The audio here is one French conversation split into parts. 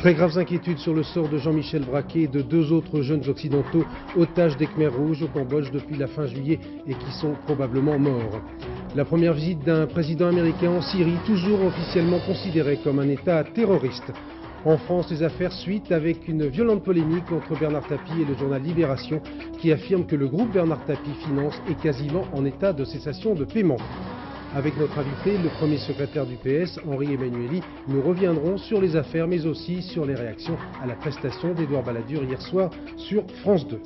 Très graves inquiétudes sur le sort de Jean-Michel Braquet et de deux autres jeunes occidentaux otages des Khmers rouges au Cambodge depuis la fin juillet et qui sont probablement morts. La première visite d'un président américain en Syrie, toujours officiellement considérée comme un État terroriste. En France, les affaires suitent avec une violente polémique entre Bernard Tapie et le journal Libération qui affirme que le groupe Bernard Tapie Finance est quasiment en état de cessation de paiement. Avec notre invité, le premier secrétaire du PS, Henri Emmanuelli, nous reviendrons sur les affaires mais aussi sur les réactions à la prestation d'Édouard Balladur hier soir sur France 2.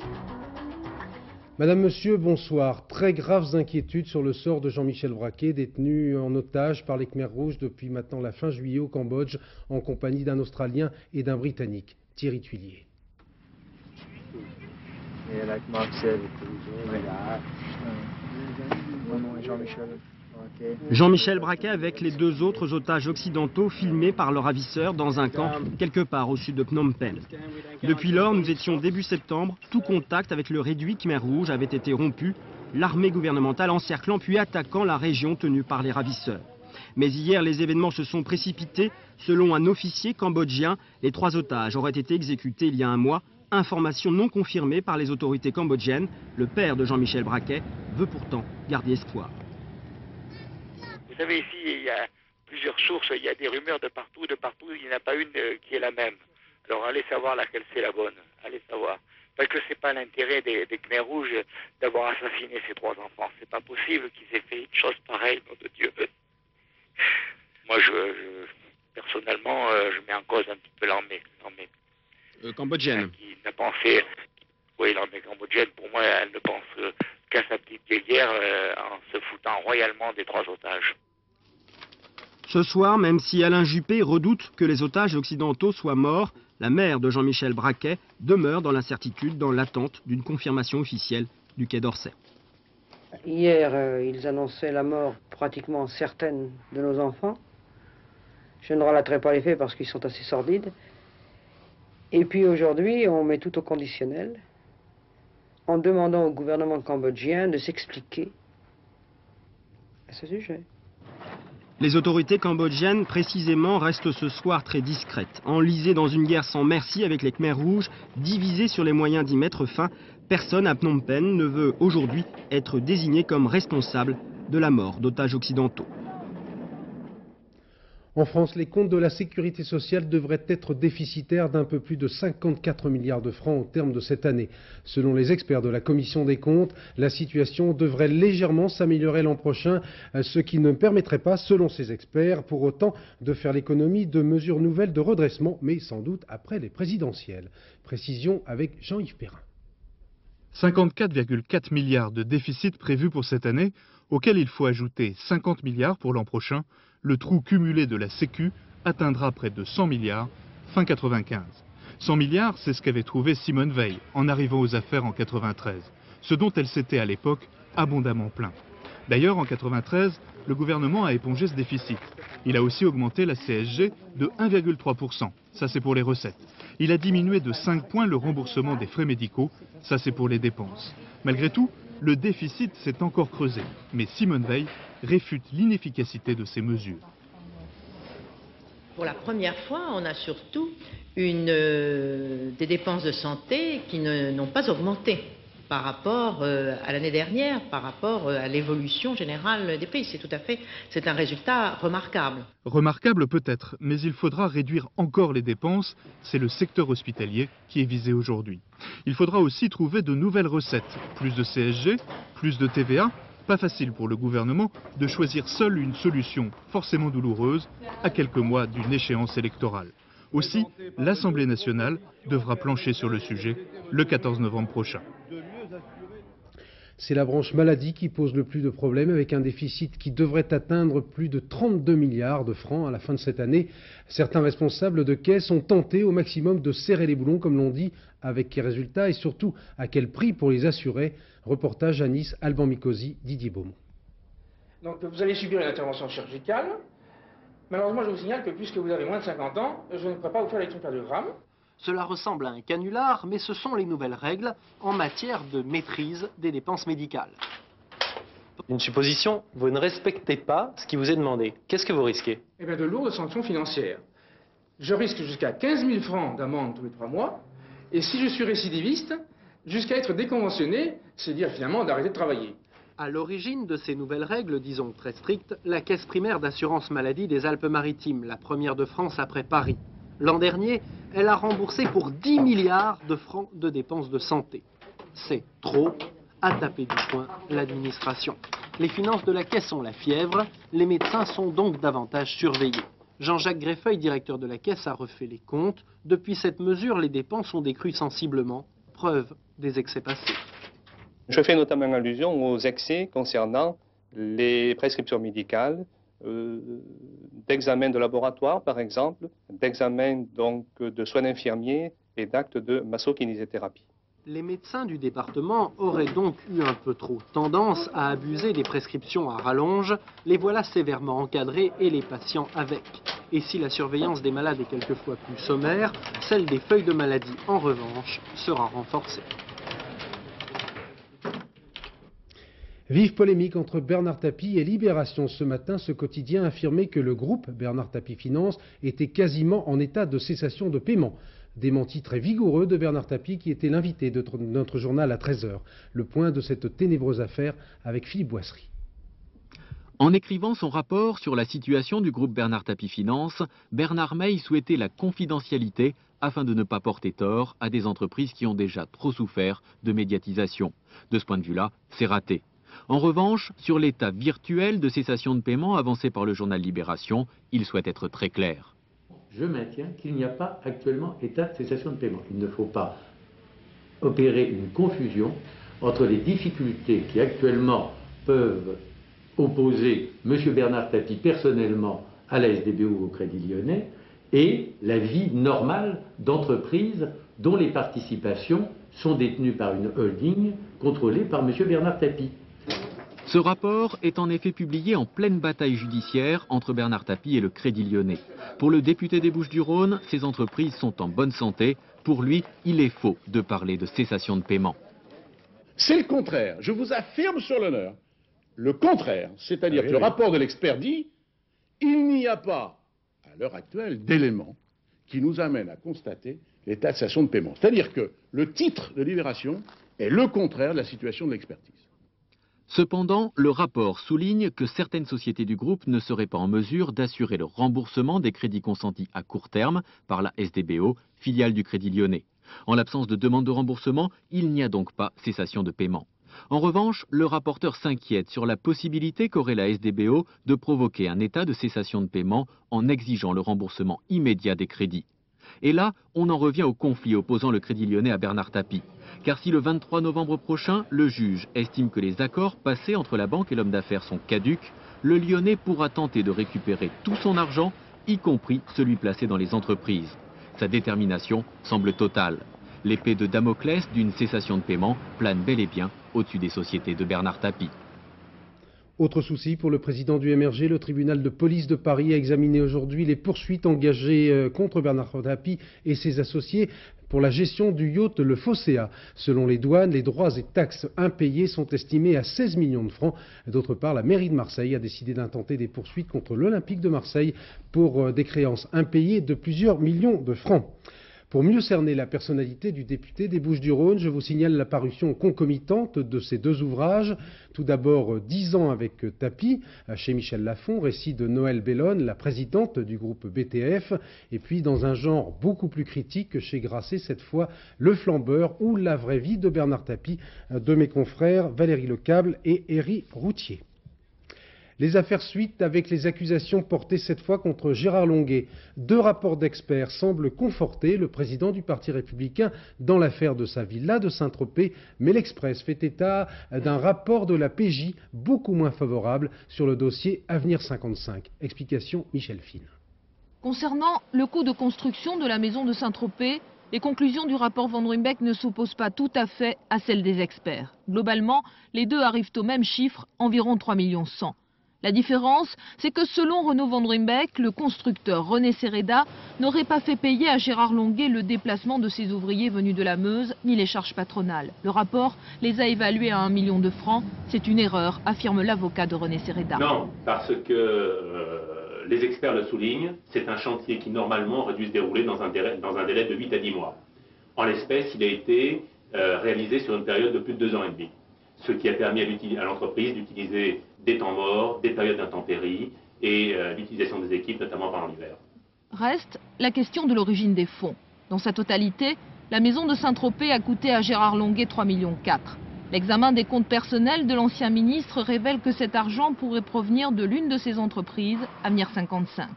Madame, Monsieur, bonsoir. Très graves inquiétudes sur le sort de Jean-Michel Braquet, détenu en otage par les Khmers rouges depuis maintenant la fin juillet au Cambodge, en compagnie d'un Australien et d'un Britannique, Thierry Tuillier. Jean-Michel Braquet avec les deux autres otages occidentaux filmés par le ravisseur dans un camp quelque part au sud de Phnom Penh. Depuis lors, nous étions début septembre, tout contact avec le réduit Khmer Rouge avait été rompu, l'armée gouvernementale encerclant puis attaquant la région tenue par les ravisseurs. Mais hier, les événements se sont précipités. Selon un officier cambodgien, les trois otages auraient été exécutés il y a un mois. Information non confirmée par les autorités cambodgiennes. Le père de Jean-Michel Braquet veut pourtant garder espoir. Vous savez, ici, il y a plusieurs sources, il y a des rumeurs de partout, il n'y en a pas une qui est la même. Alors allez savoir laquelle c'est la bonne, allez savoir. Parce que c'est pas l'intérêt des Khmers rouges d'avoir assassiné ces trois enfants. C'est pas possible qu'ils aient fait une chose pareille, nom de Dieu. Moi, personnellement, je mets en cause un petit peu l'armée. Cambodgienne. Qui n'a pensé, oui, l'armée cambodgienne, pour moi, elle ne pense qu'à sa petite guerre en se foutant royalement des trois otages. Ce soir, même si Alain Juppé redoute que les otages occidentaux soient morts, la mère de Jean-Michel Braquet demeure dans l'incertitude, dans l'attente d'une confirmation officielle du Quai d'Orsay. Hier, ils annonçaient la mort pratiquement certaine de nos enfants. Je ne relaterai pas les faits parce qu'ils sont assez sordides. Et puis aujourd'hui, on met tout au conditionnel en demandant au gouvernement cambodgien de s'expliquer à ce sujet. Les autorités cambodgiennes, précisément, restent ce soir très discrètes. Enlisées dans une guerre sans merci avec les Khmers rouges, divisées sur les moyens d'y mettre fin, personne à Phnom Penh ne veut aujourd'hui être désigné comme responsable de la mort d'otages occidentaux. En France, les comptes de la sécurité sociale devraient être déficitaires d'un peu plus de 54 milliards de francs au terme de cette année. Selon les experts de la Commission des comptes, la situation devrait légèrement s'améliorer l'an prochain, ce qui ne permettrait pas, selon ces experts, pour autant de faire l'économie de mesures nouvelles de redressement, mais sans doute après les présidentielles. Précision avec Jean-Yves Perrin. 54,4 milliards de déficit prévus pour cette année, auquel il faut ajouter 50 milliards pour l'an prochain. Le trou cumulé de la Sécu atteindra près de 100 milliards fin 95. 100 milliards, c'est ce qu'avait trouvé Simone Veil en arrivant aux affaires en 93, ce dont elle s'était à l'époque abondamment plaint. D'ailleurs, en 93, le gouvernement a épongé ce déficit. Il a aussi augmenté la CSG de 1,3%, ça c'est pour les recettes. Il a diminué de 5 points le remboursement des frais médicaux, ça c'est pour les dépenses. Malgré tout, le déficit s'est encore creusé, mais Simone Veil réfute l'inefficacité de ces mesures. Pour la première fois, on a surtout des dépenses de santé qui n'ont pas augmenté par rapport à l'année dernière, par rapport à l'évolution générale des prix. C'est un résultat remarquable. Remarquable peut-être, mais il faudra réduire encore les dépenses. C'est le secteur hospitalier qui est visé aujourd'hui. Il faudra aussi trouver de nouvelles recettes. Plus de CSG, plus de TVA. Pas facile pour le gouvernement de choisir seul une solution forcément douloureuse à quelques mois d'une échéance électorale. Aussi, l'Assemblée nationale devra plancher sur le sujet le 14 novembre prochain. C'est la branche maladie qui pose le plus de problèmes avec un déficit qui devrait atteindre plus de 32 milliards de francs à la fin de cette année. Certains responsables de caisse ont tenté au maximum de serrer les boulons, comme l'on dit, avec quels résultats et surtout à quel prix pour les assurés. Reportage à Nice, Alban Mikosi, Didier Beaumont. Donc vous allez subir une intervention chirurgicale. Malheureusement, je vous signale que puisque vous avez moins de 50 ans, je ne pourrai pas vous faire l'électrocardiogramme. Cela ressemble à un canular, mais ce sont les nouvelles règles en matière de maîtrise des dépenses médicales. Une supposition, vous ne respectez pas ce qui vous est demandé. Qu'est-ce que vous risquez? Eh bien, de lourdes sanctions financières. je risque jusqu'à 15 000 francs d'amende tous les 3 mois. Et si je suis récidiviste, jusqu'à être déconventionné, c'est-à-dire finalement d'arrêter de travailler. À l'origine de ces nouvelles règles, disons très strictes, la Caisse primaire d'assurance maladie des Alpes-Maritimes, la première de France après Paris. L'an dernier, elle a remboursé pour 10 milliards de francs de dépenses de santé. C'est trop, à taper du poing l'administration. Les finances de la Caisse ont la fièvre, les médecins sont donc davantage surveillés. Jean-Jacques Greffeuil, directeur de la Caisse, a refait les comptes. Depuis cette mesure, les dépenses ont décru sensiblement, preuve des excès passés. Je fais notamment allusion aux excès concernant les prescriptions médicales, d'examens de laboratoire par exemple, d'examens donc de soins d'infirmiers et d'actes de massokinésithérapie. Les médecins du département auraient donc eu un peu trop tendance à abuser des prescriptions à rallonge. Les voilà sévèrement encadrés et les patients avec. Et si la surveillance des malades est quelquefois plus sommaire, celle des feuilles de maladie, en revanche, sera renforcée. Vive polémique entre Bernard Tapie et Libération. Ce matin, ce quotidien affirmait que le groupe Bernard Tapie Finance était quasiment en état de cessation de paiement. Démenti très vigoureux de Bernard Tapie qui était l'invité de notre journal à 13 h. Le point de cette ténébreuse affaire avec Philippe Boisserie. En écrivant son rapport sur la situation du groupe Bernard Tapie Finance, Bernard Meille souhaitait la confidentialité afin de ne pas porter tort à des entreprises qui ont déjà trop souffert de médiatisation. De ce point de vue-là, c'est raté. En revanche, sur l'état virtuel de cessation de paiement avancé par le journal Libération, il souhaite être très clair. Je maintiens qu'il n'y a pas actuellement état de cessation de paiement. Il ne faut pas opérer une confusion entre les difficultés qui actuellement peuvent opposer M. Bernard Tapie personnellement à la SDBO ou au Crédit Lyonnais et la vie normale d'entreprises dont les participations sont détenues par une holding contrôlée par M. Bernard Tapie. Ce rapport est en effet publié en pleine bataille judiciaire entre Bernard Tapie et le Crédit Lyonnais. Pour le député des Bouches-du-Rhône, ces entreprises sont en bonne santé. Pour lui, il est faux de parler de cessation de paiement. C'est le contraire. Je vous affirme sur l'honneur. Le contraire. C'est-à-dire que le rapport de l'expert dit il n'y a pas, à l'heure actuelle, d'éléments qui nous amènent à constater l'état de cessation de paiement. C'est-à-dire que le titre de Libération est le contraire de la situation de l'expertise. Cependant, le rapport souligne que certaines sociétés du groupe ne seraient pas en mesure d'assurer le remboursement des crédits consentis à court terme par la SDBO, filiale du Crédit Lyonnais. En l'absence de demande de remboursement, il n'y a donc pas cessation de paiement. En revanche, le rapporteur s'inquiète sur la possibilité qu'aurait la SDBO de provoquer un état de cessation de paiement en exigeant le remboursement immédiat des crédits. Et là, on en revient au conflit opposant le Crédit Lyonnais à Bernard Tapie. Car si le 23 novembre prochain, le juge estime que les accords passés entre la banque et l'homme d'affaires sont caducs, le Lyonnais pourra tenter de récupérer tout son argent, y compris celui placé dans les entreprises. Sa détermination semble totale. L'épée de Damoclès d'une cessation de paiement plane bel et bien au-dessus des sociétés de Bernard Tapie. Autre souci pour le président du MRG, le tribunal de police de Paris a examiné aujourd'hui les poursuites engagées contre Bernard Tapie et ses associés pour la gestion du yacht Le Phocéa. Selon les douanes, les droits et taxes impayés sont estimés à 16 millions de francs. D'autre part, la mairie de Marseille a décidé d'intenter des poursuites contre l'Olympique de Marseille pour des créances impayées de plusieurs millions de francs. Pour mieux cerner la personnalité du député des Bouches-du-Rhône, je vous signale la parution concomitante de ces deux ouvrages. Tout d'abord, 10 ans avec Tapie, chez Michel Lafon, récit de Noël Bellone, la présidente du groupe BTF. Et puis, dans un genre beaucoup plus critique, chez Grasset, cette fois, Le Flambeur ou La vraie vie de Bernard Tapie, de mes confrères Valérie Lecable et Éric Routier. Les affaires suite avec les accusations portées cette fois contre Gérard Longuet. 2 rapports d'experts semblent conforter le président du Parti républicain dans l'affaire de sa villa de Saint-Tropez, mais l'Express fait état d'un rapport de la PJ beaucoup moins favorable sur le dossier Avenir 55. Explication Michel Fine. Concernant le coût de construction de la maison de Saint-Tropez, les conclusions du rapport Van Ruymbeck ne s'opposent pas tout à fait à celles des experts. Globalement, les deux arrivent au même chiffre, environ 3,1 millions. La différence, c'est que selon Renaud Van Ruymbeck, le constructeur René Sereda n'aurait pas fait payer à Gérard Longuet le déplacement de ses ouvriers venus de la Meuse, ni les charges patronales. Le rapport les a évalués à 1 million de francs. C'est une erreur, affirme l'avocat de René Sereda. Non, parce que les experts le soulignent, c'est un chantier qui normalement aurait dû se dérouler dans un délai de 8 à 10 mois. En l'espèce, il a été réalisé sur une période de plus de 2 ans et demi, ce qui a permis à l'entreprise d'utiliser des temps morts, des périodes d'intempéries et l'utilisation des équipes, notamment pendant l'hiver. Reste la question de l'origine des fonds. Dans sa totalité, la maison de Saint-Tropez a coûté à Gérard Longuet 3,4 millions. L'examen des comptes personnels de l'ancien ministre révèle que cet argent pourrait provenir de l'une de ses entreprises, Avenir 55.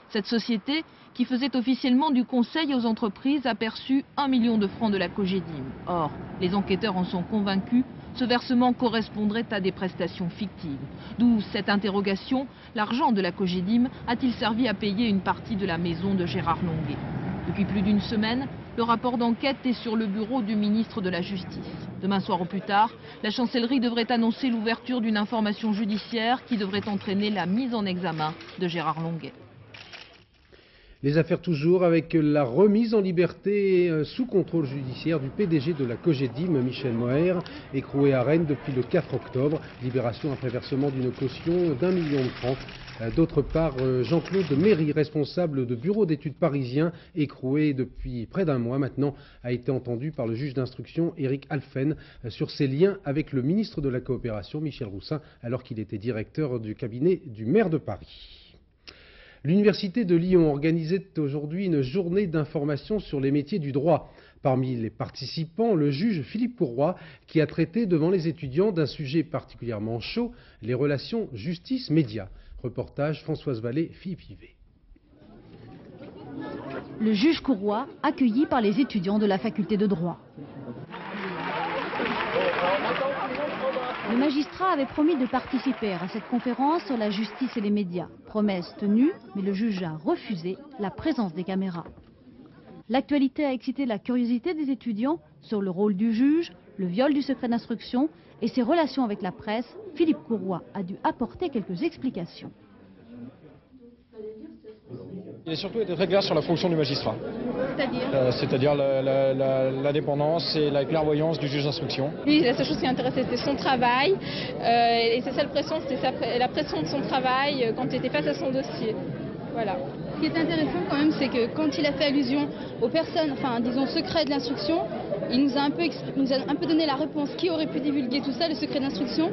Cette société, qui faisait officiellement du conseil aux entreprises, a perçu 1 million de francs de la Cogedim. Or, les enquêteurs en sont convaincus, ce versement correspondrait à des prestations fictives. D'où cette interrogation, l'argent de la Cogedim a-t-il servi à payer une partie de la maison de Gérard Longuet? Depuis plus d'une semaine, le rapport d'enquête est sur le bureau du ministre de la Justice. Demain soir au plus tard, la chancellerie devrait annoncer l'ouverture d'une information judiciaire qui devrait entraîner la mise en examen de Gérard Longuet. Les affaires toujours avec la remise en liberté sous contrôle judiciaire du PDG de la Cogedim, Michel Moher, écroué à Rennes depuis le 4 octobre. Libération après versement d'une caution d'1 million de francs. D'autre part, Jean-Claude Méry, responsable de bureau d'études parisien, écroué depuis près d'un mois maintenant, a été entendu par le juge d'instruction Éric Alphen sur ses liens avec le ministre de la Coopération, Michel Roussin, alors qu'il était directeur du cabinet du maire de Paris. L'Université de Lyon organisait aujourd'hui une journée d'information sur les métiers du droit. Parmi les participants, le juge Philippe Courroy, qui a traité devant les étudiants d'un sujet particulièrement chaud, les relations justice-médias. Reportage Françoise Vallée, Philippe Yvet. Le juge Courroy, accueilli par les étudiants de la faculté de droit. Le magistrat avait promis de participer à cette conférence sur la justice et les médias. Promesse tenue, mais le juge a refusé la présence des caméras. L'actualité a excité la curiosité des étudiants sur le rôle du juge, le viol du secret d'instruction et ses relations avec la presse. Philippe Courroy a dû apporter quelques explications. Il est surtout été très clair sur la fonction du magistrat. C'est-à-dire l'indépendance et la clairvoyance du juge d'instruction. Lui, la seule chose qui l'intéressait, c'était son travail. Et sa seule pression, c'était la pression de son travail quand il était face à son dossier. Voilà. Ce qui est intéressant quand même, c'est que quand il a fait allusion aux personnes, enfin disons secret de l'instruction, il nous a un peu donné la réponse qui aurait pu divulguer tout ça, le secret d'instruction.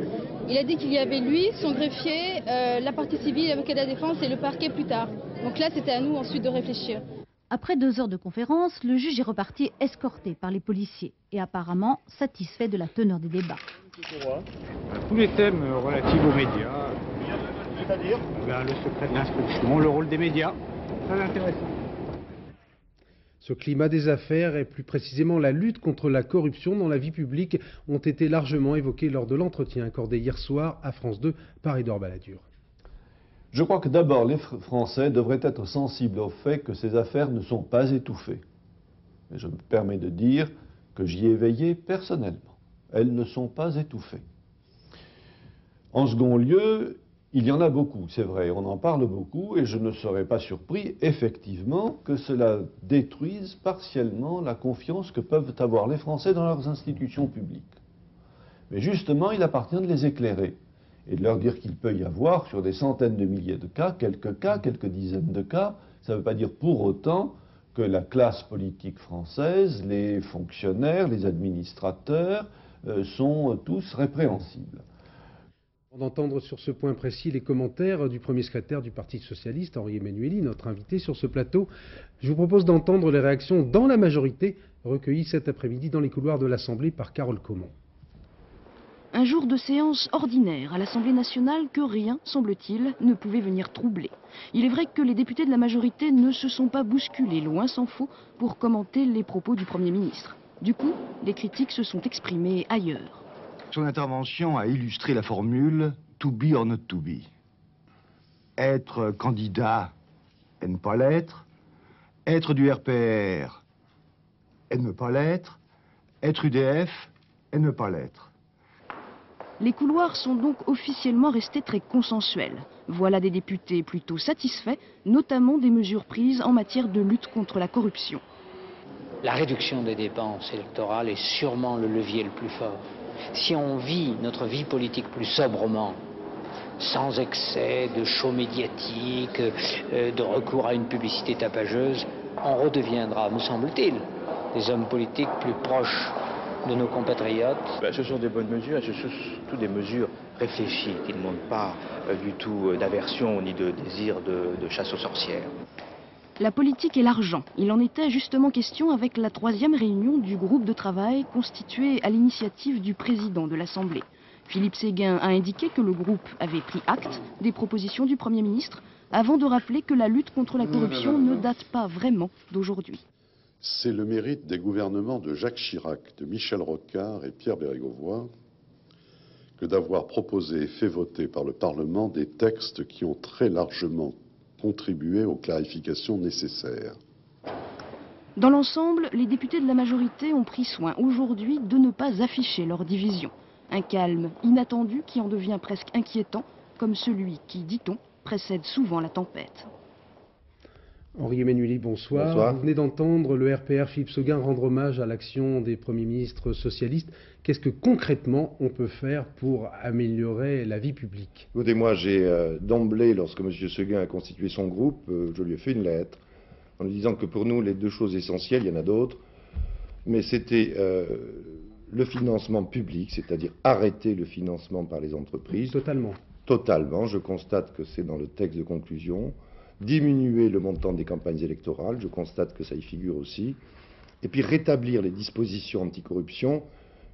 Il a dit qu'il y avait lui, son greffier, la partie civile, l'avocat de la défense et le parquet plus tard. Donc là, c'était à nous ensuite de réfléchir. Après 2 heures de conférence, le juge est reparti escorté par les policiers et apparemment satisfait de la teneur des débats. Tous les thèmes relatifs aux médias, c'est-à-dire le secret de l'instruction, le rôle des médias, très intéressant. Ce climat des affaires et plus précisément la lutte contre la corruption dans la vie publique ont été largement évoqués lors de l'entretien accordé hier soir à France 2 par Édouard Balladur. Je crois que d'abord les Français devraient être sensibles au fait que ces affaires ne sont pas étouffées. Et je me permets de dire que j'y ai veillé personnellement. Elles ne sont pas étouffées. En second lieu, il y en a beaucoup, c'est vrai, on en parle beaucoup et je ne serais pas surpris, effectivement, que cela détruise partiellement la confiance que peuvent avoir les Français dans leurs institutions publiques. Mais justement, il appartient de les éclairer et de leur dire qu'il peut y avoir, sur des centaines de milliers de cas, quelques dizaines de cas. Ça ne veut pas dire pour autant que la classe politique française, les fonctionnaires, les administrateurs sont tous répréhensibles. D'entendre sur ce point précis les commentaires du premier secrétaire du Parti socialiste, Henri Emmanuelli, notre invité sur ce plateau. Je vous propose d'entendre les réactions dans la majorité recueillies cet après-midi dans les couloirs de l'Assemblée par Carole Comon. Un jour de séance ordinaire à l'Assemblée nationale que rien, semble-t-il, ne pouvait venir troubler. Il est vrai que les députés de la majorité ne se sont pas bousculés, loin s'en faut, pour commenter les propos du Premier ministre. Du coup, les critiques se sont exprimées ailleurs. Son intervention a illustré la formule « to be or not to be ». Être candidat et ne pas l'être, être du RPR et ne pas l'être, être UDF et ne pas l'être. Les couloirs sont donc officiellement restés très consensuels. Voilà des députés plutôt satisfaits, notamment des mesures prises en matière de lutte contre la corruption. La réduction des dépenses électorales est sûrement le levier le plus fort. Si on vit notre vie politique plus sobrement, sans excès de show médiatique, de recours à une publicité tapageuse, on redeviendra, me semble-t-il, des hommes politiques plus proches de nos compatriotes. Ce sont des bonnes mesures, et ce sont surtout des mesures réfléchies, qui ne montrent pas du tout d'aversion ni de désir de chasse aux sorcières. La politique et l'argent. Il en était justement question avec la 3e réunion du groupe de travail constitué à l'initiative du président de l'Assemblée. Philippe Séguin a indiqué que le groupe avait pris acte des propositions du Premier ministre avant de rappeler que la lutte contre la corruption ne date pas vraiment d'aujourd'hui. C'est le mérite des gouvernements de Jacques Chirac, de Michel Rocard et Pierre Bérégovoy que d'avoir proposé et fait voter par le Parlement des textes qui ont très largement contribué aux clarifications nécessaires. Dans l'ensemble, les députés de la majorité ont pris soin aujourd'hui de ne pas afficher leur division. Un calme inattendu qui en devient presque inquiétant, comme celui qui, dit-on, précède souvent la tempête. Henri Emmanueli, bonsoir. Bonsoir. Vous venez d'entendre le RPR Philippe Séguin rendre hommage à l'action des premiers ministres socialistes. Qu'est-ce que concrètement on peut faire pour améliorer la vie publique? Écoutez, moi j'ai d'emblée, lorsque M. Séguin a constitué son groupe, je lui ai fait une lettre en lui disant que pour nous les deux choses essentielles, il y en a d'autres, mais c'était le financement public, c'est-à-dire arrêter le financement par les entreprises. Totalement. Totalement, je constate que c'est dans le texte de conclusion. Diminuer le montant des campagnes électorales, je constate que ça y figure aussi, et puis rétablir les dispositions anticorruption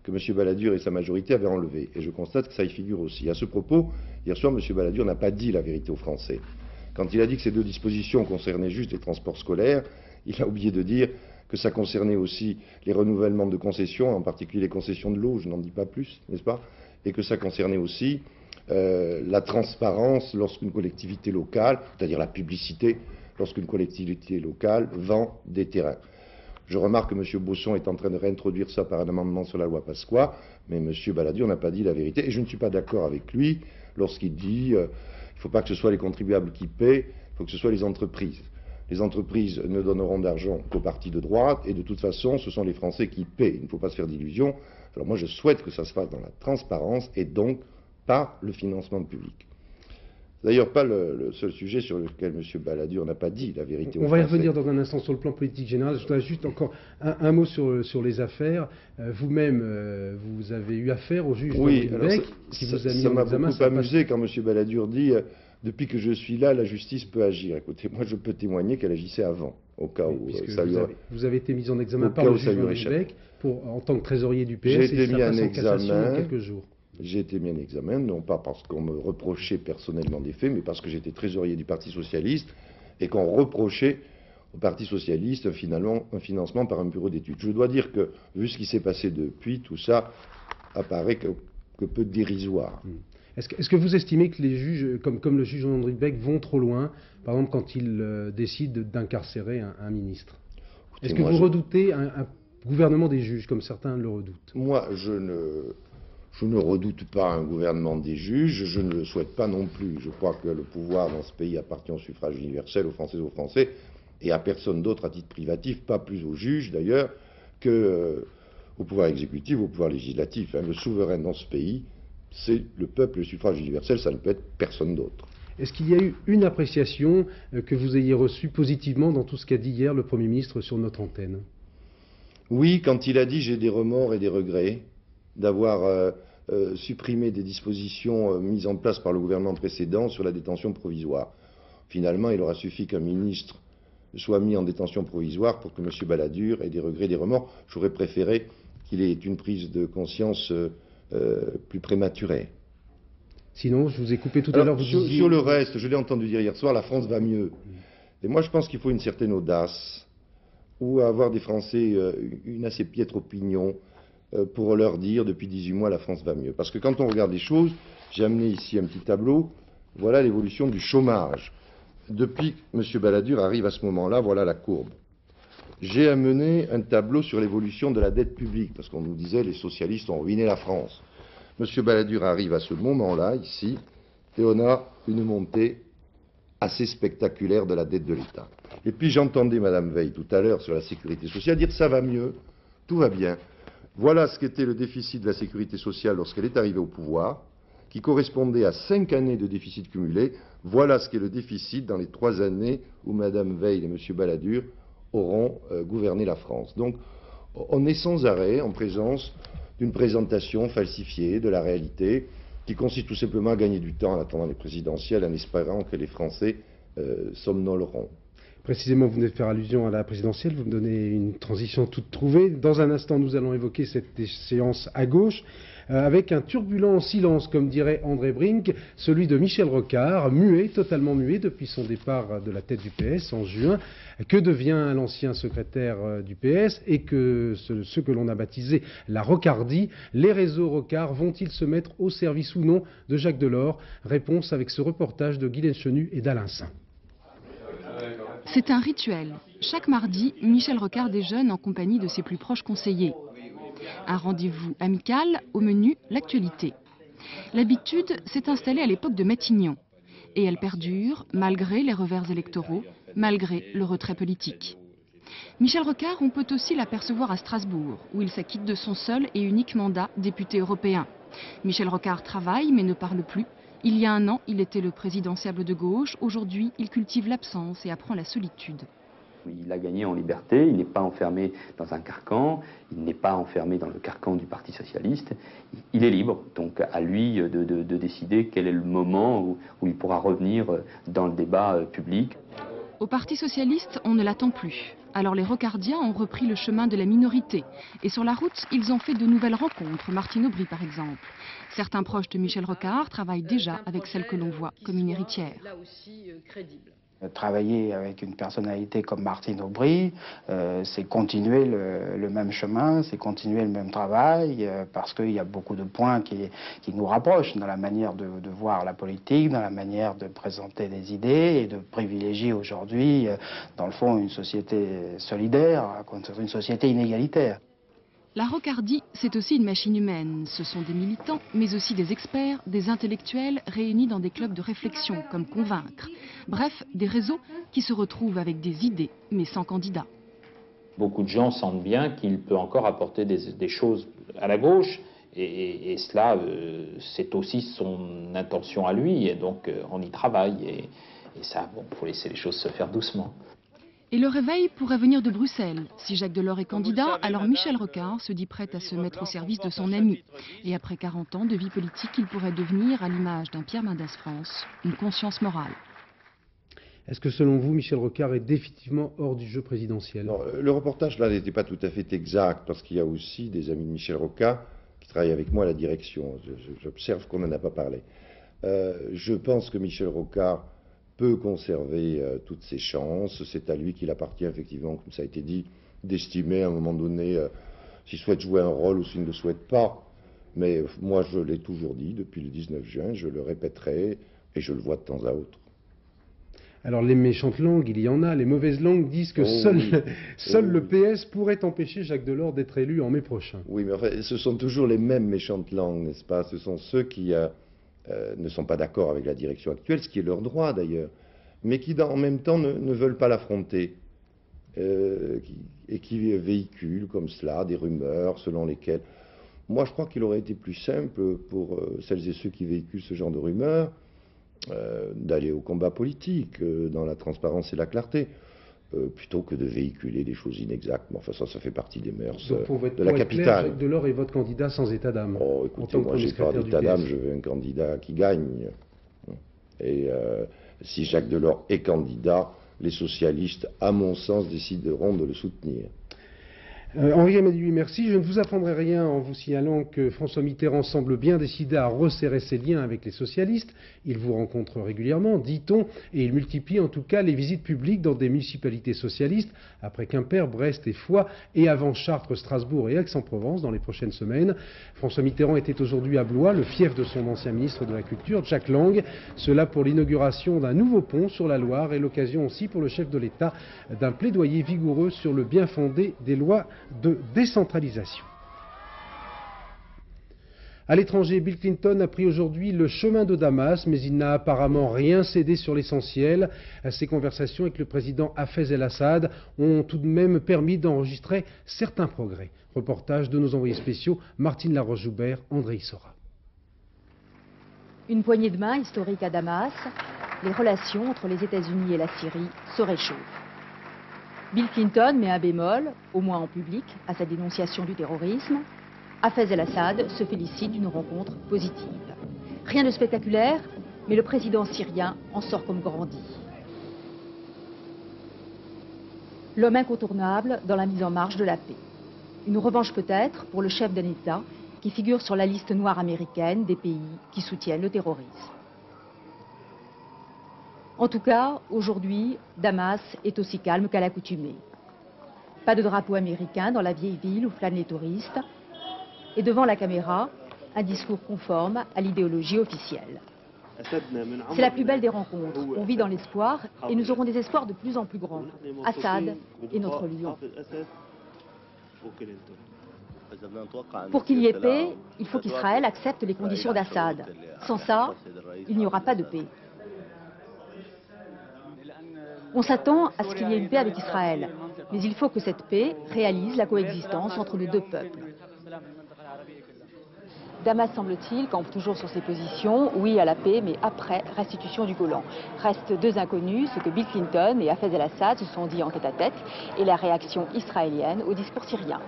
que M. Balladur et sa majorité avaient enlevées, et je constate que ça y figure aussi. À ce propos, hier soir, M. Balladur n'a pas dit la vérité aux Français. Quand il a dit que ces deux dispositions concernaient juste les transports scolaires, il a oublié de dire que ça concernait aussi les renouvellements de concessions, en particulier les concessions de l'eau, je n'en dis pas plus, n'est-ce pas, et que ça concernait aussi la transparence lorsqu'une collectivité locale, c'est-à-dire la publicité, lorsqu'une collectivité locale vend des terrains. Je remarque que M. Bosson est en train de réintroduire ça par un amendement sur la loi Pasqua, mais M. Balladur n'a pas dit la vérité, et je ne suis pas d'accord avec lui lorsqu'il dit il ne faut pas que ce soit les contribuables qui paient, il faut que ce soit les entreprises. Les entreprises ne donneront d'argent qu'aux partis de droite, et de toute façon, ce sont les Français qui paient. Il ne faut pas se faire d'illusions. Alors moi, je souhaite que ça se fasse dans la transparence, et donc pas le financement public. D'ailleurs, pas le seul sujet sur lequel M. Balladur n'a pas dit la vérité. On va y revenir dans un instant sur le plan politique général. Je voudrais juste encore un mot sur les affaires. Vous-même, vous avez eu affaire au juge oui, Beck, qui vous a mis en examen. Ça m'a beaucoup amusé quand M. Balladur dit depuis que je suis là, la justice peut agir. Écoutez, moi je peux témoigner qu'elle agissait avant, au cas où ça lui aurait... Vous avez été mis en examen par le juge Beck en tant que trésorier du PS. J'ai été mis en examen quelques jours. J'ai été mis en examen, non pas parce qu'on me reprochait personnellement des faits, mais parce que j'étais trésorier du Parti Socialiste et qu'on reprochait au Parti Socialiste un financement par un bureau d'études. Je dois dire que, vu ce qui s'est passé depuis, tout ça apparaît que peu dérisoire. Est-ce que vous estimez que les juges, comme le juge Jean-Henri Beck, vont trop loin, par exemple quand ils décident d'incarcérer un ministre? Est-ce que vous redoutez un gouvernement des juges, comme certains le redoutent? Moi, je ne redoute pas un gouvernement des juges, je ne le souhaite pas non plus. Je crois que le pouvoir dans ce pays appartient au suffrage universel, aux Français, et à personne d'autre à titre privatif, pas plus aux juges d'ailleurs, qu'au pouvoir exécutif, au pouvoir législatif. Le souverain dans ce pays, c'est le peuple, le suffrage universel, ça ne peut être personne d'autre. Est-ce qu'il y a eu une appréciation que vous ayez reçue positivement dans tout ce qu'a dit hier le Premier ministre sur notre antenne? Oui, quand il a dit « j'ai des remords et des regrets », d'avoir supprimé des dispositions mises en place par le gouvernement précédent sur la détention provisoire. Finalement, il aura suffi qu'un ministre soit mis en détention provisoire pour que M. Balladur ait des regrets, des remords. J'aurais préféré qu'il ait une prise de conscience plus prématurée. Sinon, je vous ai coupé tout à l'heure. Sur le reste, je l'ai entendu dire hier soir, la France va mieux. Et moi, je pense qu'il faut une certaine audace, ou avoir des Français une assez piètre opinion, pour leur dire depuis 18 mois la France va mieux. Parce que quand on regarde les choses, j'ai amené ici un petit tableau, voilà l'évolution du chômage. Depuis que M. Balladur arrive à ce moment-là, voilà la courbe. J'ai amené un tableau sur l'évolution de la dette publique, parce qu'on nous disait les socialistes ont ruiné la France. M. Balladur arrive à ce moment-là, ici, et on a une montée assez spectaculaire de la dette de l'État. Et puis j'entendais Mme Veil tout à l'heure sur la sécurité sociale dire ça va mieux, tout va bien. Voilà ce qu'était le déficit de la sécurité sociale lorsqu'elle est arrivée au pouvoir. qui correspondait à 5 années de déficit cumulé. Voilà ce qu'est le déficit dans les 3 années où Mme Veil et M. Balladur auront gouverné la France. Donc on est sans arrêt en présence d'une présentation falsifiée de la réalité qui consiste tout simplement à gagner du temps en attendant les présidentielles en espérant que les Français somnoleront. Précisément, vous venez de faire allusion à la présidentielle, vous me donnez une transition toute trouvée. Dans un instant, nous allons évoquer cette séance à gauche, avec un turbulent silence, comme dirait André Brink, celui de Michel Rocard, muet, totalement muet depuis son départ de la tête du PS en juin. Que devient l'ancien secrétaire du PS et que ce que l'on a baptisé la Rocardie? Les réseaux Rocard vont-ils se mettre au service ou non de Jacques Delors? Réponse avec ce reportage de Guylaine Chenu et d'Alain Saint. C'est un rituel. Chaque mardi, Michel Rocard déjeune en compagnie de ses plus proches conseillers. Un rendez-vous amical, au menu, l'actualité. L'habitude s'est installée à l'époque de Matignon. Et elle perdure, malgré les revers électoraux, malgré le retrait politique. Michel Rocard, on peut aussi l'apercevoir à Strasbourg, où il s'acquitte de son seul et unique mandat député européen. Michel Rocard travaille, mais ne parle plus. Il y a un an, il était le présidentiable de gauche. Aujourd'hui, il cultive l'absence et apprend la solitude. Il a gagné en liberté, il n'est pas enfermé dans un carcan, il n'est pas enfermé dans le carcan du Parti socialiste. Il est libre, donc à lui de décider quel est le moment où il pourra revenir dans le débat public. Au Parti socialiste, on ne l'attend plus. Alors les Rocardiens ont repris le chemin de la minorité. Et sur la route, ils ont fait de nouvelles rencontres, Martine Aubry par exemple. Certains proches de Michel Rocard travaillent déjà avec celle que l'on voit comme une héritière. Là aussi crédible. Travailler avec une personnalité comme Martine Aubry, c'est continuer le même chemin, c'est continuer le même travail, parce qu'il y a beaucoup de points qui nous rapprochent dans la manière de voir la politique, dans la manière de présenter des idées et de privilégier aujourd'hui, dans le fond, une société solidaire contre une société inégalitaire. La Rocardie, c'est aussi une machine humaine. Ce sont des militants, mais aussi des experts, des intellectuels réunis dans des clubs de réflexion, comme Convaincre. Bref, des réseaux qui se retrouvent avec des idées, mais sans candidat. Beaucoup de gens sentent bien qu'il peut encore apporter des choses à la gauche, et cela, c'est aussi son intention à lui, et donc on y travaille, et ça, bon, faut laisser les choses se faire doucement. Et le réveil pourrait venir de Bruxelles. Si Jacques Delors est candidat, alors Michel Rocard se dit prêt à se mettre au service de son ami. Et après 40 ans de vie politique, il pourrait devenir, à l'image d'un Pierre Mendès France, une conscience morale. Est-ce que selon vous, Michel Rocard est définitivement hors du jeu présidentiel? Non, le reportage là n'était pas tout à fait exact, parce qu'il y a aussi des amis de Michel Rocard qui travaillent avec moi à la direction. J'observe qu'on n'en a pas parlé. Je pense que Michel Rocard peut conserver toutes ses chances. C'est à lui qu'il appartient effectivement, comme ça a été dit, d'estimer à un moment donné s'il souhaite jouer un rôle ou s'il ne le souhaite pas. Mais moi, je l'ai toujours dit depuis le 19 juin, je le répéterai et je le vois de temps à autre. Alors les méchantes langues, il y en a. Les mauvaises langues disent que seul le PS pourrait empêcher Jacques Delors d'être élu en mai prochain. Oui, mais enfin, ce sont toujours les mêmes méchantes langues, n'est-ce pas? Ce sont ceux qui ne sont pas d'accord avec la direction actuelle, ce qui est leur droit d'ailleurs, mais qui en même temps ne veulent pas l'affronter, et qui véhiculent comme cela des rumeurs selon lesquelles... Moi je crois qu'il aurait été plus simple pour celles et ceux qui véhiculent ce genre de rumeurs d'aller au combat politique dans la transparence et la clarté, plutôt que de véhiculer des choses inexactes. Mais enfin ça fait partie des mœurs de la capitale. Jacques Delors est votre candidat sans état d'âme. Oh, écoutez, moi j'ai pas d'état d'âme, je veux un candidat qui gagne. Et si Jacques Delors est candidat, les socialistes, à mon sens, décideront de le soutenir. Henri Amélie, merci. Je ne vous apprendrai rien en vous signalant que François Mitterrand semble bien décidé à resserrer ses liens avec les socialistes. Il vous rencontre régulièrement, dit-on, et il multiplie en tout cas les visites publiques dans des municipalités socialistes, après Quimper, Brest et Foix, et avant Chartres, Strasbourg et Aix-en-Provence dans les prochaines semaines. François Mitterrand était aujourd'hui à Blois, le fief de son ancien ministre de la Culture, Jacques Lang. Cela pour l'inauguration d'un nouveau pont sur la Loire et l'occasion aussi pour le chef de l'État d'un plaidoyer vigoureux sur le bien fondé des lois de décentralisation. À l'étranger, Bill Clinton a pris aujourd'hui le chemin de Damas, mais il n'a apparemment rien cédé sur l'essentiel. Ses conversations avec le président Hafez el-Assad ont tout de même permis d'enregistrer certains progrès. Reportage de nos envoyés spéciaux Martine Laroche-Joubert, André Issora. Une poignée de main historique à Damas, les relations entre les États-Unis et la Syrie se réchauffent. Bill Clinton met un bémol, au moins en public, à sa dénonciation du terrorisme. Hafez el-Assad se félicite d'une rencontre positive. Rien de spectaculaire, mais le président syrien en sort comme grandi. L'homme incontournable dans la mise en marche de la paix. Une revanche peut-être pour le chef d'un État qui figure sur la liste noire américaine des pays qui soutiennent le terrorisme. En tout cas, aujourd'hui, Damas est aussi calme qu'à l'accoutumée. Pas de drapeau américain dans la vieille ville où flânent les touristes. Et devant la caméra, un discours conforme à l'idéologie officielle. C'est la plus belle des rencontres. On vit dans l'espoir et nous aurons des espoirs de plus en plus grands. Assad est notre lion. Pour qu'il y ait paix, il faut qu'Israël accepte les conditions d'Assad. Sans ça, il n'y aura pas de paix. On s'attend à ce qu'il y ait une paix avec Israël, mais il faut que cette paix réalise la coexistence entre nos deux peuples. Damas, semble-t-il, campe toujours sur ses positions, oui à la paix, mais après restitution du Golan. Restent deux inconnus, ce que Bill Clinton et Hafez el-Assad se sont dit en tête-à-tête, et la réaction israélienne au discours syrien.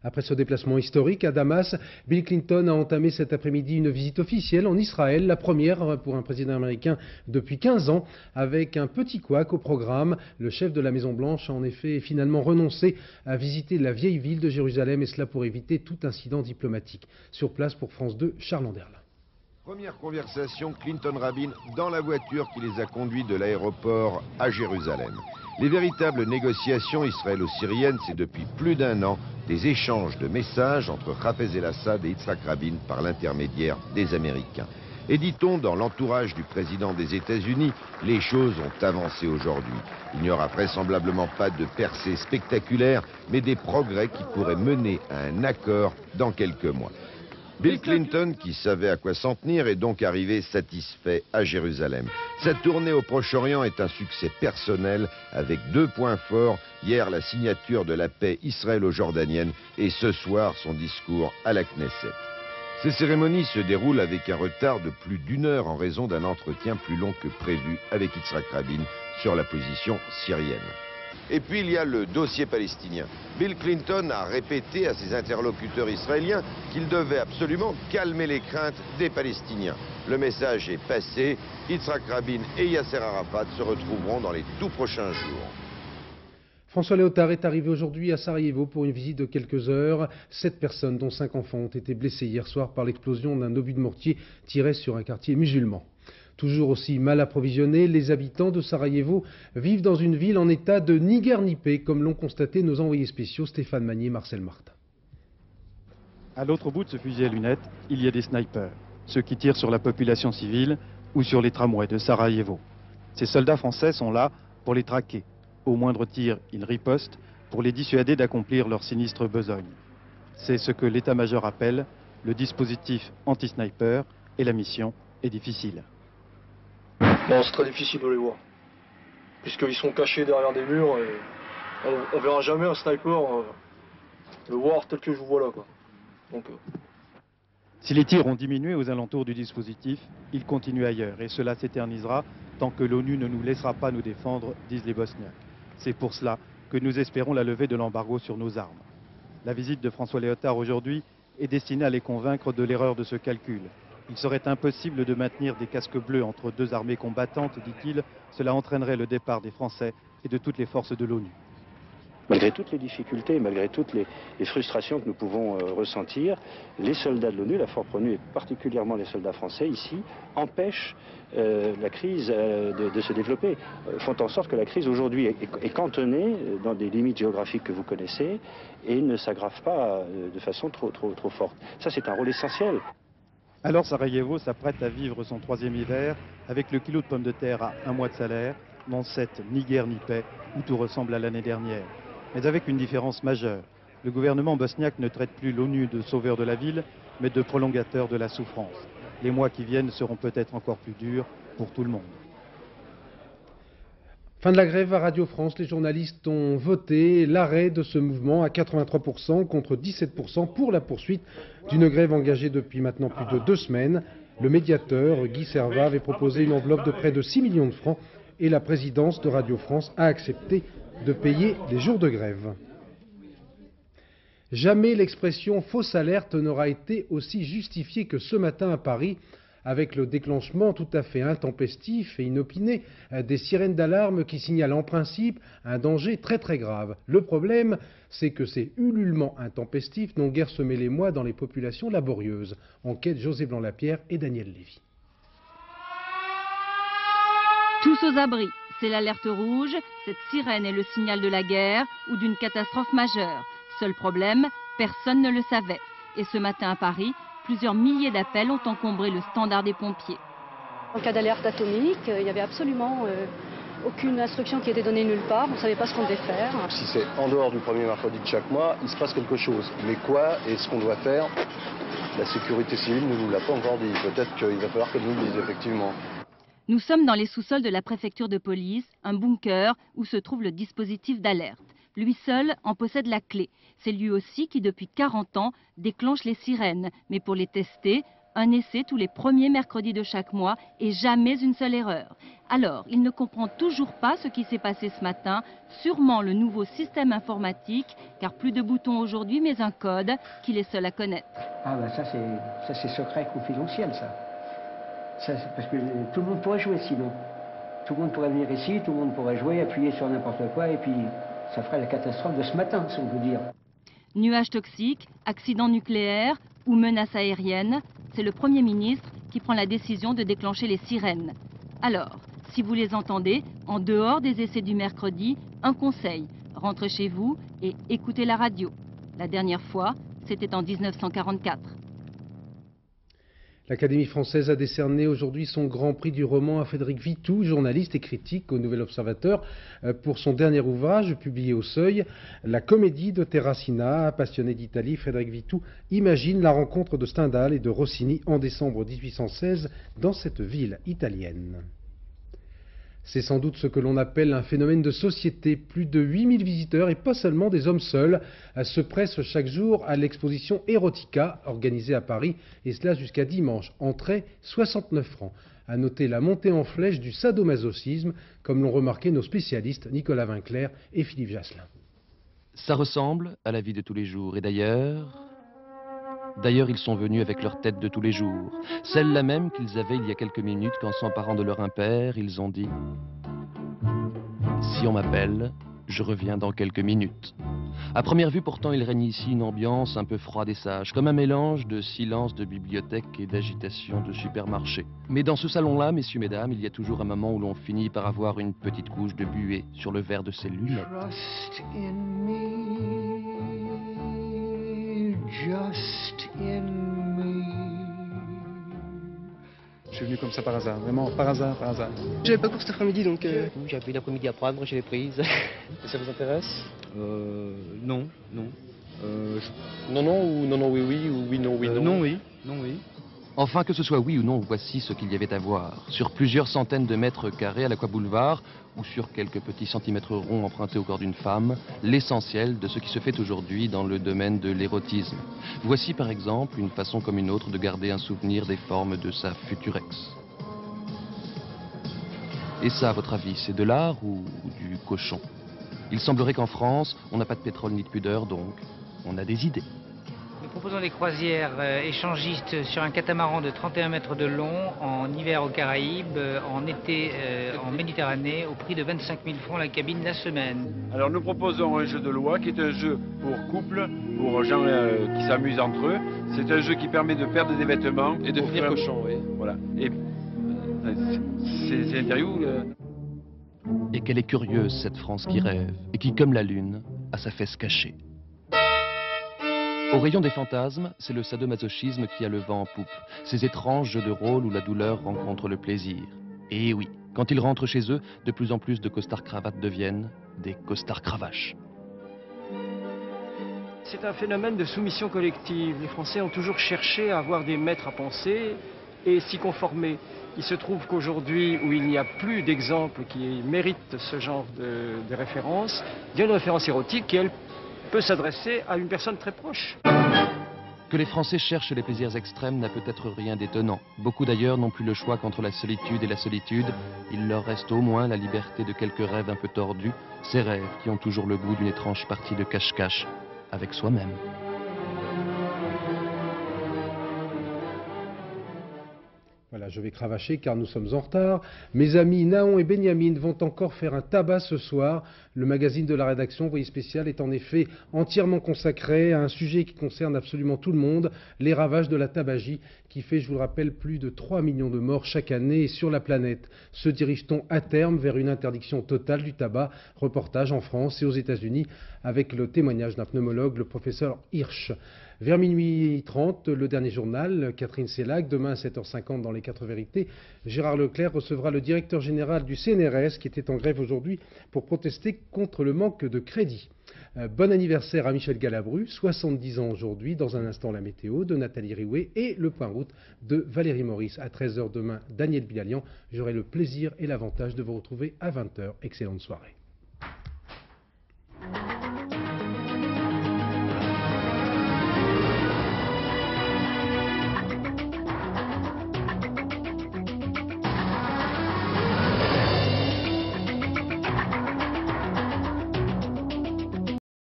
Après ce déplacement historique à Damas, Bill Clinton a entamé cet après-midi une visite officielle en Israël, la première pour un président américain depuis 15 ans, avec un petit couac au programme. Le chef de la Maison-Blanche a en effet finalement renoncé à visiter la vieille ville de Jérusalem, et cela pour éviter tout incident diplomatique. Sur place pour France 2, Charles Anderle. Première conversation Clinton-Rabin dans la voiture qui les a conduits de l'aéroport à Jérusalem. Les véritables négociations israélo-syriennes, c'est depuis plus d'un an des échanges de messages entre Hafez el-Assad et Yitzhak Rabin par l'intermédiaire des Américains. Et dit-on, dans l'entourage du président des États-Unis, les choses ont avancé aujourd'hui. Il n'y aura vraisemblablement pas de percée spectaculaire, mais des progrès qui pourraient mener à un accord dans quelques mois. Bill Clinton, qui savait à quoi s'en tenir, est donc arrivé satisfait à Jérusalem. Sa tournée au Proche-Orient est un succès personnel avec deux points forts. Hier, la signature de la paix israélo-jordanienne et ce soir, son discours à la Knesset. Ces cérémonies se déroulent avec un retard de plus d'une heure en raison d'un entretien plus long que prévu avec Yitzhak Rabin sur la position syrienne. Et puis il y a le dossier palestinien. Bill Clinton a répété à ses interlocuteurs israéliens qu'il devait absolument calmer les craintes des Palestiniens. Le message est passé. Yitzhak Rabin et Yasser Arafat se retrouveront dans les tout prochains jours. François Léotard est arrivé aujourd'hui à Sarajevo pour une visite de quelques heures. 7 personnes, dont 5 enfants, ont été blessées hier soir par l'explosion d'un obus de mortier tiré sur un quartier musulman. Toujours aussi mal approvisionnés, les habitants de Sarajevo vivent dans une ville en état de ni guerre ni paix, comme l'ont constaté nos envoyés spéciaux Stéphane Magnier et Marcel Martin. À l'autre bout de ce fusil à lunettes, il y a des snipers, ceux qui tirent sur la population civile ou sur les tramways de Sarajevo. Ces soldats français sont là pour les traquer. Au moindre tir, ils ripostent pour les dissuader d'accomplir leur sinistre besogne. C'est ce que l'état-major appelle le dispositif anti-sniper, et la mission est difficile. Non, c'est très difficile de les voir, puisqu'ils sont cachés derrière des murs et on verra jamais un sniper le voir tel que je vous vois là, quoi. Donc, Si les tirs ont diminué aux alentours du dispositif, ils continuent ailleurs et cela s'éternisera tant que l'ONU ne nous laissera pas nous défendre, disent les Bosniaques. C'est pour cela que nous espérons la levée de l'embargo sur nos armes. La visite de François Léotard aujourd'hui est destinée à les convaincre de l'erreur de ce calcul. Il serait impossible de maintenir des casques bleus entre deux armées combattantes, dit-il. Cela entraînerait le départ des Français et de toutes les forces de l'ONU. Malgré toutes les difficultés, malgré toutes les frustrations que nous pouvons ressentir, les soldats de l'ONU, la force ONU et particulièrement les soldats français ici, empêchent la crise de se développer, font en sorte que la crise aujourd'hui est cantonnée dans des limites géographiques que vous connaissez et ne s'aggrave pas de façon trop forte. Ça, c'est un rôle essentiel. Alors Sarajevo s'apprête à vivre son 3e hiver avec le kilo de pommes de terre à 1 mois de salaire, dans cette ni guerre ni paix où tout ressemble à l'année dernière. Mais avec une différence majeure. Le gouvernement bosniaque ne traite plus l'ONU de sauveur de la ville, mais de prolongateur de la souffrance. Les mois qui viennent seront peut-être encore plus durs pour tout le monde. Fin de la grève à Radio France, les journalistes ont voté l'arrêt de ce mouvement à 83% contre 17% pour la poursuite d'une grève engagée depuis maintenant plus de 2 semaines. Le médiateur, Guy Servat, avait proposé une enveloppe de près de 6 millions de francs et la présidence de Radio France a accepté de payer les jours de grève. Jamais l'expression « fausse alerte » n'aura été aussi justifiée que ce matin à Paris, avec le déclenchement tout à fait intempestif et inopiné des sirènes d'alarme qui signalent en principe un danger très très grave. Le problème, c'est que ces ululements intempestifs n'ont guère semé l'émoi dans les populations laborieuses. Enquête José Blanc-Lapierre et Daniel Lévy. Tous aux abris, c'est l'alerte rouge. Cette sirène est le signal de la guerre ou d'une catastrophe majeure. Seul problème, personne ne le savait. Et ce matin à Paris, plusieurs milliers d'appels ont encombré le standard des pompiers. En cas d'alerte atomique, il n'y avait absolument aucune instruction qui était donnée nulle part. On ne savait pas ce qu'on devait faire. Si c'est en dehors du premier mercredi de chaque mois, il se passe quelque chose. Mais quoi et ce qu'on doit faire, la sécurité civile ne nous l'a pas encore dit. Peut-être qu'il va falloir qu'elle nous le dise, effectivement. Nous sommes dans les sous-sols de la préfecture de police, un bunker où se trouve le dispositif d'alerte. Lui seul en possède la clé. C'est lui aussi qui, depuis 40 ans, déclenche les sirènes. Mais pour les tester, un essai tous les premiers mercredis de chaque mois et jamais une seule erreur. Alors, il ne comprend toujours pas ce qui s'est passé ce matin, sûrement le nouveau système informatique, car plus de boutons aujourd'hui, mais un code qu'il est seul à connaître. Ah ben ça c'est secret confidentiel ça. Parce que tout le monde pourrait jouer sinon. Tout le monde pourrait venir ici, tout le monde pourrait jouer, appuyer sur n'importe quoi et puis ça ferait la catastrophe de ce matin, si on veut dire. Nuages toxiques, accidents nucléaires ou menaces aériennes, c'est le Premier ministre qui prend la décision de déclencher les sirènes. Alors, si vous les entendez, en dehors des essais du mercredi, un conseil, rentrez chez vous et écoutez la radio. La dernière fois, c'était en 1944. L'Académie française a décerné aujourd'hui son grand prix du roman à Frédéric Vitoux, journaliste et critique au Nouvel Observateur, pour son dernier ouvrage publié au Seuil, La comédie de Terracina. Passionné d'Italie, Frédéric Vitoux imagine la rencontre de Stendhal et de Rossini en décembre 1816 dans cette ville italienne. C'est sans doute ce que l'on appelle un phénomène de société. Plus de 8000 visiteurs, et pas seulement des hommes seuls, se pressent chaque jour à l'exposition Erotica, organisée à Paris, et cela jusqu'à dimanche. Entrée, 69 francs. À noter la montée en flèche du sadomasochisme, comme l'ont remarqué nos spécialistes Nicolas Vinclair et Philippe Jasselin. Ça ressemble à la vie de tous les jours, et d'ailleurs, ils sont venus avec leur tête de tous les jours, celle-là même qu'ils avaient il y a quelques minutes quand, s'emparant de leur impair, ils ont dit « Si on m'appelle, je reviens dans quelques minutes ». À première vue, pourtant, il règne ici une ambiance un peu froide et sage, comme un mélange de silence de bibliothèque et d'agitation de supermarché. Mais dans ce salon-là, messieurs, mesdames, il y a toujours un moment où l'on finit par avoir une petite couche de buée sur le verre de ses lunettes. Trust in me. Just in me. Je suis venu comme ça par hasard, vraiment par hasard. J'avais pas cours cet après-midi donc... J'avais l'après-midi à prendre, je l'ai prise. Et ça vous intéresse? Non. Non, ou non, oui, ou oui, non, oui, non. Non, oui. Enfin, que ce soit oui ou non, voici ce qu'il y avait à voir. Sur plusieurs centaines de mètres carrés à l'Aqua Boulevard, ou sur quelques petits centimètres ronds empruntés au corps d'une femme, l'essentiel de ce qui se fait aujourd'hui dans le domaine de l'érotisme. Voici par exemple une façon comme une autre de garder un souvenir des formes de sa future ex. Et ça, à votre avis, c'est de l'art ou du cochon? Il semblerait qu'en France, on n'a pas de pétrole ni de pudeur, donc on a des idées. Nous proposons des croisières échangistes sur un catamaran de 31 mètres de long, en hiver aux Caraïbes, en été en Méditerranée, au prix de 25 000 francs la cabine la semaine. Alors nous proposons un jeu de loi qui est un jeu pour couples, pour gens qui s'amusent entre eux. C'est un jeu qui permet de perdre des vêtements. Et de finir cochon, oui. Voilà. Et c'est interview. Et qu'elle est curieuse, cette France qui rêve, et qui, comme la lune, a sa fesse cachée. Au rayon des fantasmes, c'est le sadomasochisme qui a le vent en poupe. Ces étranges jeux de rôle où la douleur rencontre le plaisir. Et oui, quand ils rentrent chez eux, de plus en plus de costards-cravates deviennent des costards-cravaches. C'est un phénomène de soumission collective. Les Français ont toujours cherché à avoir des maîtres à penser et s'y conformer. Il se trouve qu'aujourd'hui, où il n'y a plus d'exemples qui méritent ce genre de référence, il y a une référence érotique qui, elle, peut s'adresser à une personne très proche. Que les Français cherchent les plaisirs extrêmes n'a peut-être rien d'étonnant. Beaucoup d'ailleurs n'ont plus le choix qu'entre la solitude et la solitude. Il leur reste au moins la liberté de quelques rêves un peu tordus, ces rêves qui ont toujours le goût d'une étrange partie de cache-cache avec soi-même. Voilà, je vais cravacher car nous sommes en retard. Mes amis Naon et Benjamin vont encore faire un tabac ce soir. Le magazine de la rédaction, Voyez spécial, est en effet entièrement consacré à un sujet qui concerne absolument tout le monde, les ravages de la tabagie, qui fait, je vous le rappelle, plus de 3 millions de morts chaque année sur la planète. Se dirige-t-on à terme vers une interdiction totale du tabac? Reportage en France et aux États-Unis avec le témoignage d'un pneumologue, le professeur Hirsch. Vers minuit 30, le dernier journal, Catherine Sellac. Demain à 7h50 dans les 4 vérités, Gérard Leclerc recevra le directeur général du CNRS qui était en grève aujourd'hui pour protester contre le manque de crédit. Bon anniversaire à Michel Galabru, 70 ans aujourd'hui. Dans un instant, la météo de Nathalie Riouet et le point route de Valérie Maurice. À 13h demain, Daniel Bilalian. J'aurai le plaisir et l'avantage de vous retrouver à 20h. Excellente soirée.